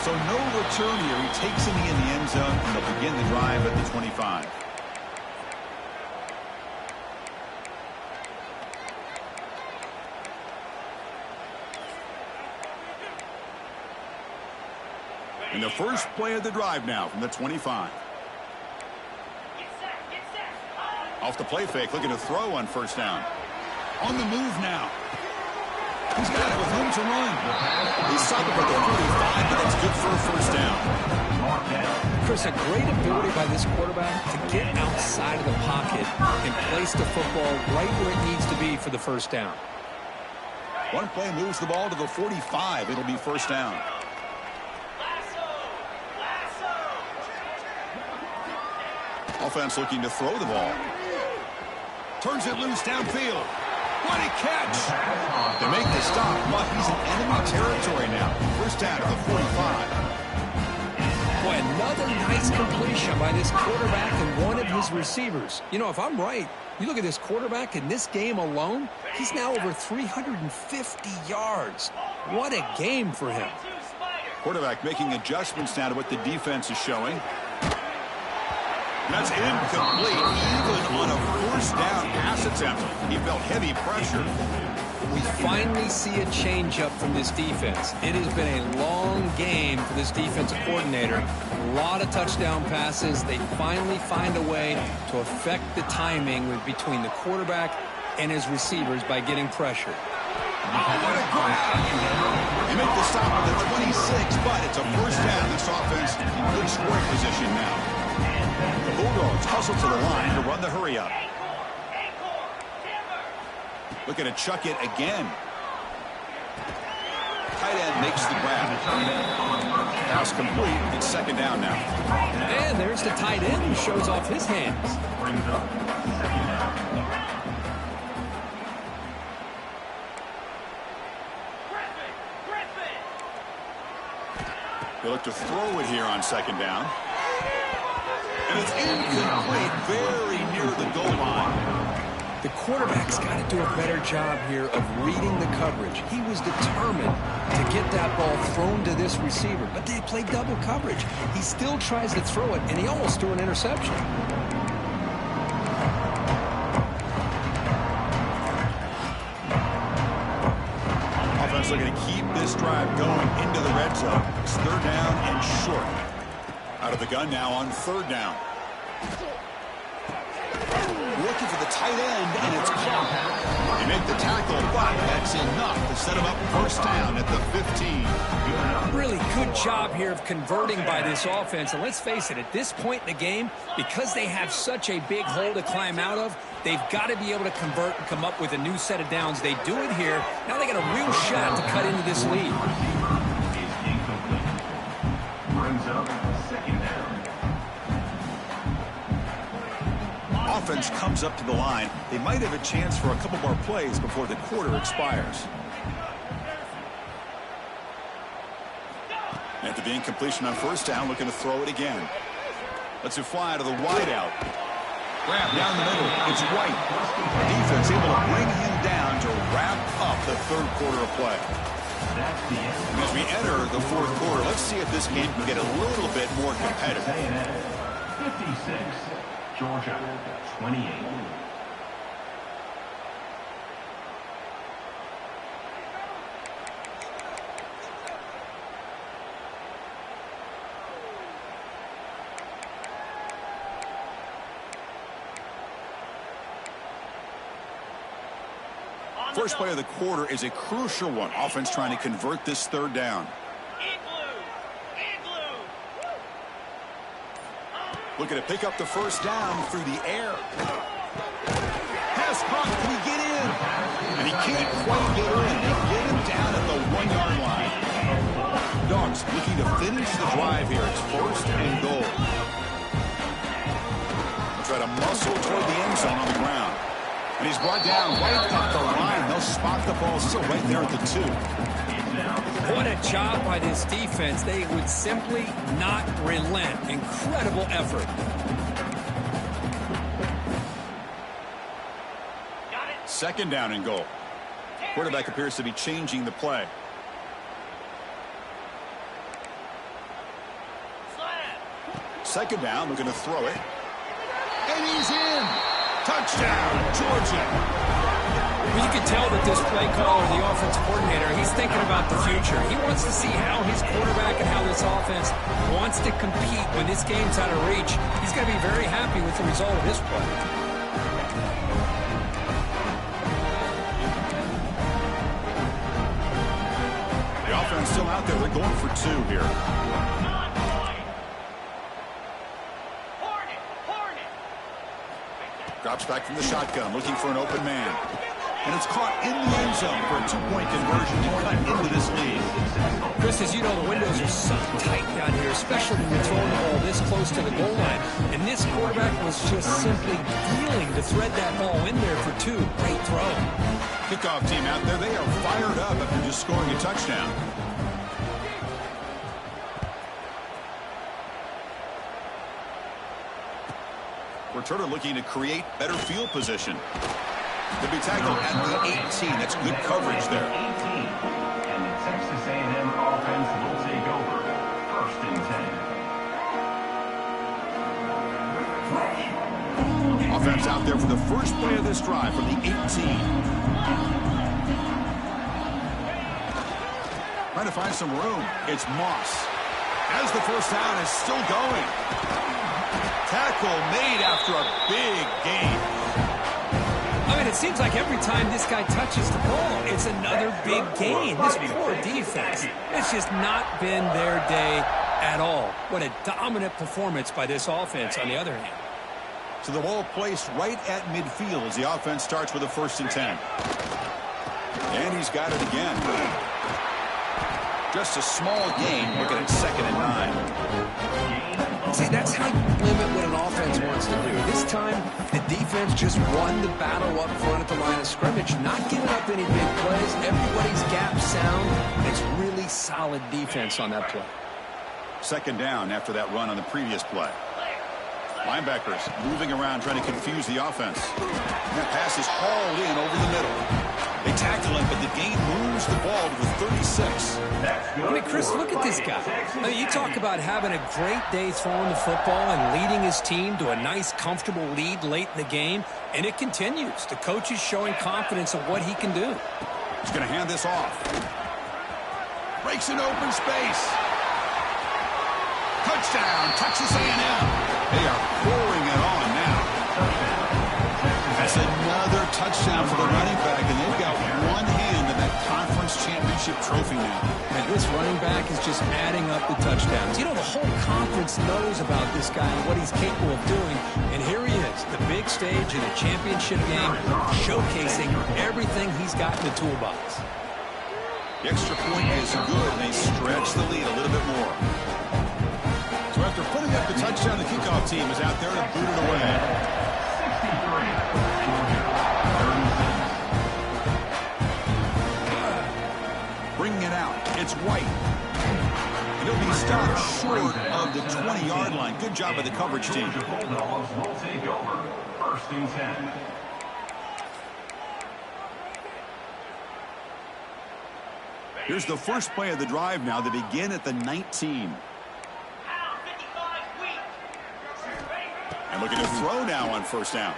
So no return here. He takes him in the end zone, and they'll begin the drive at the 25. And the first play of the drive now from the 25. Off the play fake, looking to throw on 1st down. On the move now. He's got it with room to run. He's stopped at the 45, but that's good for a 1st down. Chris, a great ability by this quarterback to get outside of the pocket and place the football right where it needs to be for the 1st down. One play moves the ball to the 45. It'll be 1st down. Offense looking to throw the ball. Turns it loose downfield. What a catch! To make the stop, but he's in enemy territory now. 1st down at the 45. Boy, another nice completion by this quarterback and one of his receivers. You know, if I'm right, you look at this quarterback in this game alone, he's now over 350 yards. What a game for him. Quarterback making adjustments now to what the defense is showing. That's incomplete, even on a 1st down pass attempt. He felt heavy pressure. We finally see a changeup from this defense. It has been a long game for this defensive coordinator. A lot of touchdown passes. They finally find a way to affect the timing between the quarterback and his receivers by getting pressure. Oh, what a grab! They make the stop at the 26, but it's a first down. This offense in good scoring position now. The Bulldogs hustle to the line to run the hurry up. Looking to chuck it again. Tight end makes the grab. Pass complete. It's second down now. And there's the tight end who shows off his hands. Brings up second down. They look to throw it here on second down. And it's incomplete, very near the goal line. The quarterback's got to do a better job here of reading the coverage. He was determined to get that ball thrown to this receiver, but they played double coverage. He still tries to throw it, and he almost threw an interception. Offense looking to keep this drive going into the red zone. It's third down and short. Out of the gun now on third down. Looking for the tight end, and it's caught. They make the tackle, but that's enough to set him up first down at the 15. Really good job here of converting by this offense. And let's face it, at this point in the game, because they have such a big hole to climb out of, they've got to be able to convert and come up with a new set of downs. They do it here. Now they got a real shot to cut into this lead. Is incomplete. Brings up second down. Offense comes up to the line. They might have a chance for a couple more plays before the quarter expires. After the incompletion on first down, looking to throw it again. Lets it fly to the wideout. Grab down the middle. It's White. Defense able to bring him down to wrap up the third quarter of play. That's the end. And as we enter the fourth quarter, let's see if this game can get a little bit more competitive. 56, Georgia 28. First play of the quarter is a crucial one. Offense trying to convert this third down. Looking to pick up the first down through the air. Pass caught. Can he get in? And he can't quite get in. They get him down at the 1 yard line. Dogs looking to finish the drive here. It's first and goal. Try to muscle toward the end zone on the ground. And he's brought down right at the line. They'll spot the ball still right there at the 2. What a job by this defense. They would simply not relent. Incredible effort. Second down and goal. Quarterback appears to be changing the play. Second down, looking to throw it. And he's in. Touchdown, Georgia. Well, you can tell that this play caller, the offense coordinator, he's thinking about the future. He wants to see how his quarterback and how this offense wants to compete when this game's out of reach. He's going to be very happy with the result of this play. The offense still out there. They're going for 2 here. Drops back from the shotgun, looking for an open man. And it's caught in the end zone for a 2-point conversion to cut into this lead. Chris, as you know, the windows are so tight down here, especially when you're throwing the ball this close to the goal line. And this quarterback was just simply dealing to thread that ball in there for 2. Great throw. Kickoff team out there, they are fired up after just scoring a touchdown. Returner looking to create better field position. To be tackled at the 18. That's good coverage there. 18. And the Texas A&M offense will take over. First and 10. Offense out there for the first play of this drive from the 18. Trying to find some room. It's Moss. As the first down is still going. Tackle made after a big gain. I'm going And it seems like every time this guy touches the ball, it's another big gain. This poor defense, it's just not been their day at all. What a dominant performance by this offense on the other hand. So the ball placed right at midfield as the offense starts with a 1st and 10. And he's got it again. Just a small gain, looking at 2nd and 9. See, that's how you limit what an offense wants to do. This time, the defense just won the battle up front at the line of scrimmage, not giving up any big plays. Everybody's gap sound. It's really solid defense on that play. 2nd down after that run on the previous play. Linebackers moving around trying to confuse the offense. And that pass is hauled in over the middle. They tackle him, but the gain moves the ball to the 36. I mean, Chris, look at this guy. I mean, you talk about having a great day throwing the football and leading his team to a nice, comfortable lead late in the game, and it continues. The coach is showing confidence of what he can do. He's going to hand this off. Breaks an open space. Touchdown, Texas A&M. They are pouring it on now. That's another touchdown for the running back, and they've got one hand in that conference championship trophy now. And this running back is just adding up the touchdowns. You know, the whole conference knows about this guy and what he's capable of doing. And here he is, the big stage in the championship game, showcasing everything he's got in the toolbox. The extra point is good, and they stretch the lead a little bit more. So after putting up the touchdown, the kickoff team is out there to boot it away. Bringing it out, it's White. And he'll be stopped short of the 20-yard line. Good job by the coverage team. Bulldogs will take over 1st and 10. Here's the first play of the drive now. They begin at the 19. And looking to throw now on 1st down.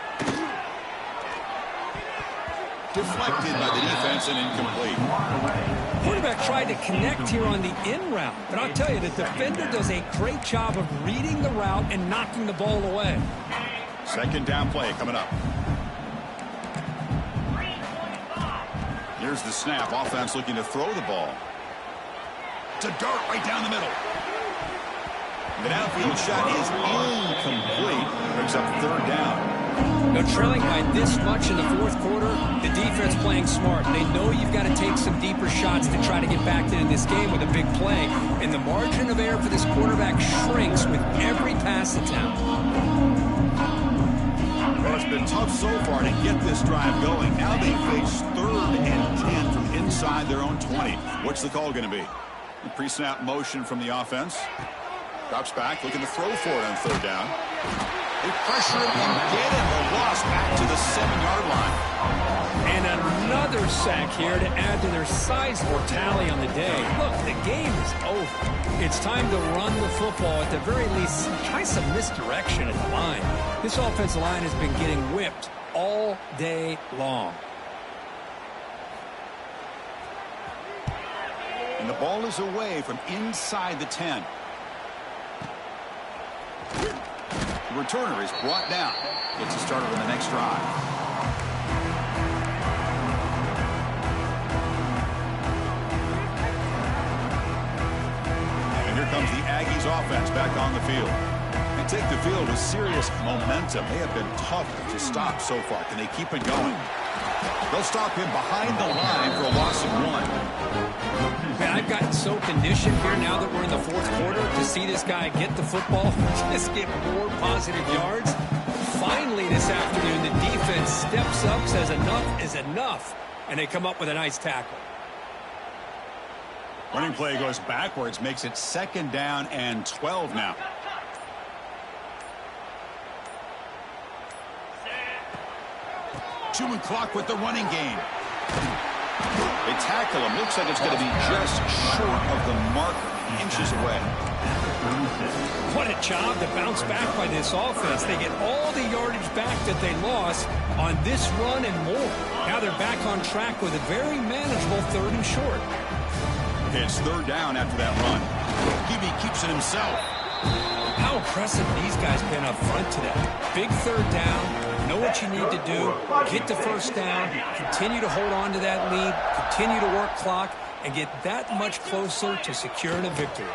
Deflected by the defense and incomplete. Quarterback tried to connect here on the in route, but I'll tell you, the defender does a great job of reading the route and knocking the ball away. 2nd down play coming up. Here's the snap. Offense looking to throw the ball. It's a dart right down the middle. The downfield shot is incomplete. Brings up 3rd down. Now, trailing by this much in the 4th quarter, the defense playing smart. They know you've got to take some deeper shots to try to get back into this game with a big play. And the margin of error for this quarterback shrinks with every pass attempt. Well, it's been tough so far to get this drive going. Now they face 3rd and 10 from inside their own 20. What's the call going to be? The pre-snap motion from the offense. Drops back, looking to throw for it on 3rd down. They pressure him and get him. A loss back to the 7-yard line. And another sack here to add to their sizable tally on the day. Look, the game is over. It's time to run the football. At the very least, try some misdirection at the line. This offensive line has been getting whipped all day long. And the ball is away from inside the 10. The returner is brought down. Gets us started on the next drive. And here comes the Aggies offense back on the field. They take the field with serious momentum. They have been tough to stop so far. Can they keep it going? They'll stop him behind the line for a loss of 1. Man, I've gotten so conditioned here now that we're in the 4th quarter to see this guy get the football, just get more positive yards. Finally this afternoon, the defense steps up, says enough is enough, and they come up with a nice tackle. Running play goes backwards, makes it 2nd down and 12 now. Two-man clock with the running game. They tackle him. Looks like it's going to be just short of the marker, inches away. What a job to bounce back by this offense. They get all the yardage back that they lost on this run and more. Now they're back on track with a very manageable 3rd and short. Okay, it's 3rd down after that run. Hebe keeps it himself. How impressive these guys been up front today. Big third down, know what you need to do, get the first down, continue to hold on to that lead, continue to work clock, and get that much closer to securing a victory.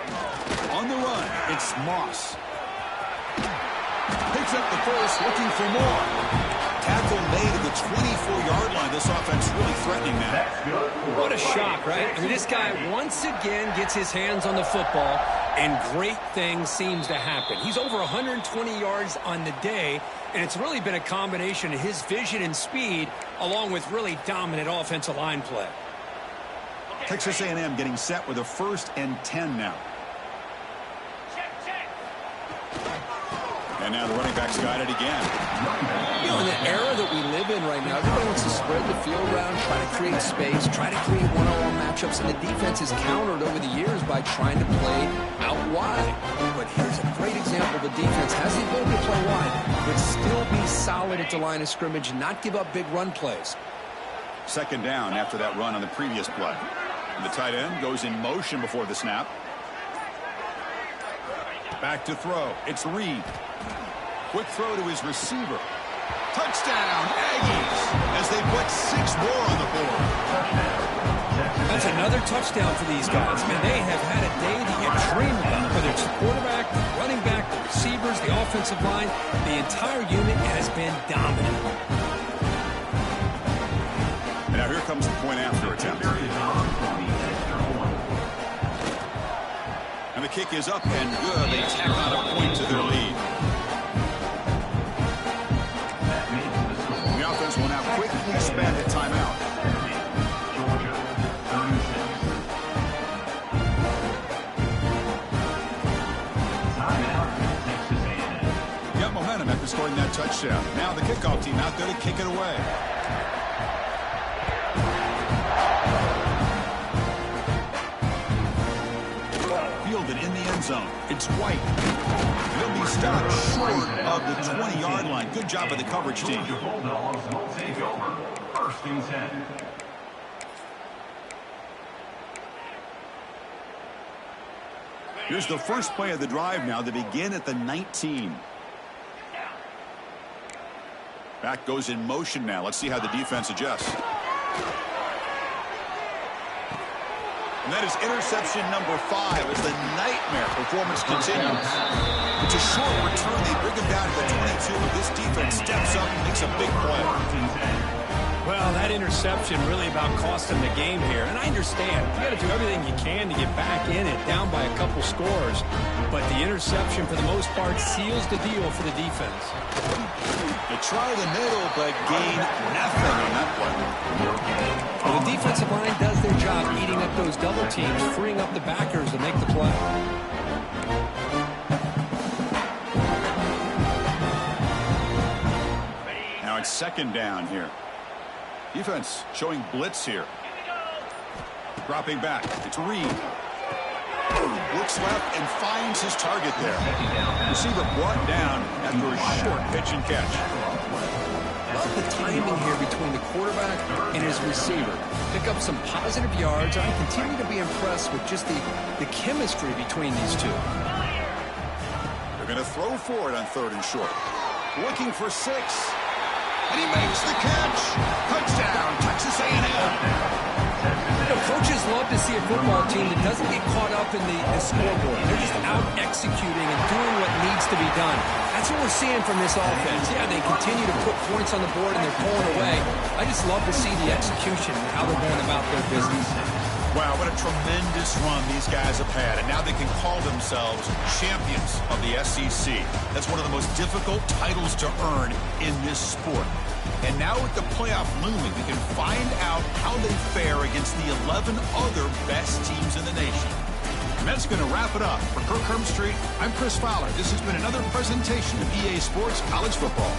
On the run, it's Moss. Picks up the first, looking for more. Tackle made at the 24-yard line. This offense really threatening now. What a shock, right? I mean, this guy once again gets his hands on the football, and great things seems to happen. He's over 120 yards on the day, and it's really been a combination of his vision and speed, along with really dominant offensive line play. Texas A&M getting set with a 1st and 10 now. And now the running back's got it again. You know, in the era that we live in right now, everybody wants to spread the field around, try to create space, try to create one-on-one matchups, and the defense has countered over the years by trying to play out wide. But here's a great example. The defense has the ability to play wide, but still be solid at the line of scrimmage and not give up big run plays. 2nd down after that run on the previous play. And the tight end goes in motion before the snap. Back to throw. It's Reed. Quick throw to his receiver. Touchdown, Aggies, as they put 6 more on the board. That's another touchdown for these guys. Man, they have had a day that you dream about, whether it's the quarterback, the running back, the receivers, the offensive line. The entire unit has been dominant. And now here comes the point after attempt. And the kick is up and good. They tack on a point to their lead. The offense will now quickly spend a timeout. Georgia, 36. Timeout, Texas A&M. Got momentum after scoring that touchdown. Now the kickoff team out there to kick it away. Fielded in the end zone. It's White. He'll be stopped short of the 20-yard line. Good job by the coverage team. Georgia Bulldogs will take over. 1st and 10. Here's the first play of the drive now. They begin at the 19. Back goes in motion now. Let's see how the defense adjusts. And that is interception number 5 as the nightmare performance continues. It's a short return. They bring him down to the 22. This defense steps up and makes a big play. Well, that interception really about cost them the game here. And I understand. You got to do everything you can to get back in it, down by a couple scores. But the interception, for the most part, seals the deal for the defense. They try the middle, but gain nothing on that one. Well, the defensive line does their job eating up those double teams, freeing up the backers to make the play. Now it's 2nd down here. Defense showing blitz here. Dropping back. It's Reed. Looks left and finds his target there. Receiver brought down after a short pitch and catch. Love the timing here between the quarterback and his receiver. Pick up some positive yards. I continue to be impressed with just the chemistry between these two. They're going to throw for it on 3rd and short. Looking for 6. And he makes the catch. Touchdown, Texas A&M. You know, coaches love to see a football team that doesn't get caught up in the scoreboard. They're just out executing and doing what needs to be done. That's what we're seeing from this offense. Yeah, they continue to put points on the board and they're pulling away. I just love to see the execution and how they're going about their business. Wow, what a tremendous run these guys have had. And now they can call themselves champions of the SEC. That's one of the most difficult titles to earn in this sport. And now with the playoff looming, we can find out how they fare against the 11 other best teams in the nation. And that's going to wrap it up. For Kirk Herbstreit, I'm Chris Fowler. This has been another presentation of EA Sports College Football.